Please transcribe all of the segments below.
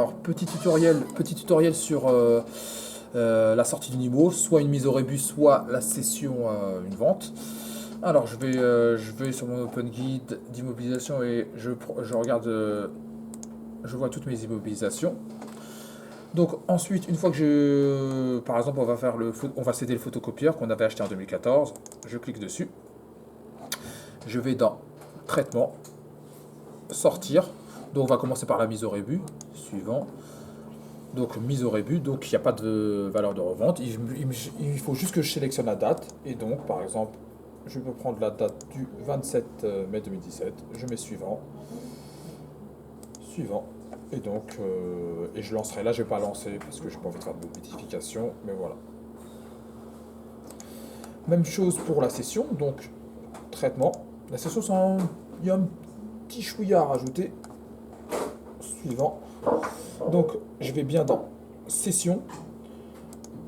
Alors, petit tutoriel sur la sortie d'une IMO, soit une mise au rébus, soit la cession, une vente. Alors, je vais sur mon Open Guide d'immobilisation et je regarde, je vois toutes mes immobilisations. Donc ensuite, une fois que par exemple, on va céder le photocopieur qu'on avait acheté en 2014. Je clique dessus. Je vais dans Traitement, Sortir. Donc on va commencer par la mise au rébut. Suivant. Donc mise au rébut, donc il n'y a pas de valeur de revente. Il faut juste que je sélectionne la date. Et donc par exemple, je peux prendre la date du 27 mai 2017. Je mets suivant. Suivant. Et donc, et je lancerai. Là, je vais pas lancer parce que j'ai pas envie de faire de notification. Mais voilà. Même chose pour la session. Donc, traitement. La session, il y a un petit chouïa à rajouter. Suivant. Donc, je vais bien dans session.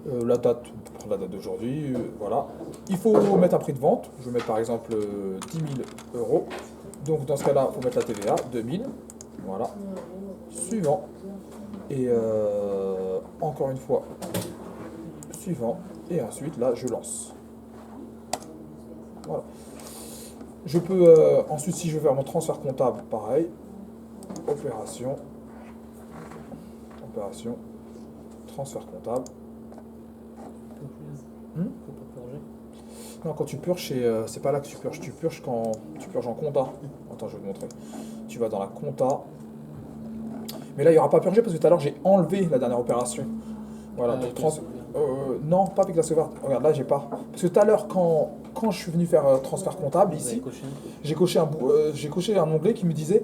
La date, prendre la date d'aujourd'hui, voilà. Il faut mettre un prix de vente. Je vais mettre par exemple 10 000 euros. Donc dans ce cas-là, il faut mettre la TVA, 2000. Voilà. Suivant. Et encore une fois, suivant. Et ensuite, là, je lance. Voilà. Je peux ensuite, si je veux faire mon transfert comptable, pareil. Opération. Opération. Transfert comptable. Faut pas purger. Non, quand tu purges, c'est pas là que tu purges quand tu purges en compta. Attends, je vais te montrer. Tu vas dans la compta. Mais là, il n'y aura pas purgé parce que tout à l'heure, j'ai enlevé la dernière opération. Voilà, donc Avec la sauvegarde. non, pas avec la sauvegarde. Regarde, là, j'ai pas. Parce que tout à l'heure, quand je suis venu faire transfert comptable Vous avez ici, coché un truc. j'ai coché un onglet qui me disait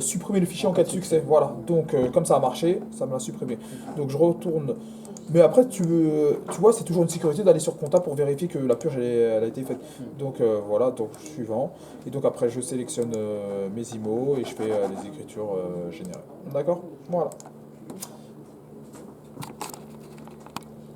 supprimer le fichier en cas de succès. Voilà, donc comme ça a marché, ça me l'a supprimé. Donc je retourne. Mais après, tu vois, c'est toujours une sécurité d'aller sur compta pour vérifier que la purge elle a été faite. Donc voilà, donc suivant. Et donc après, je sélectionne mes IMO et je fais les écritures générales. D'accord. Voilà.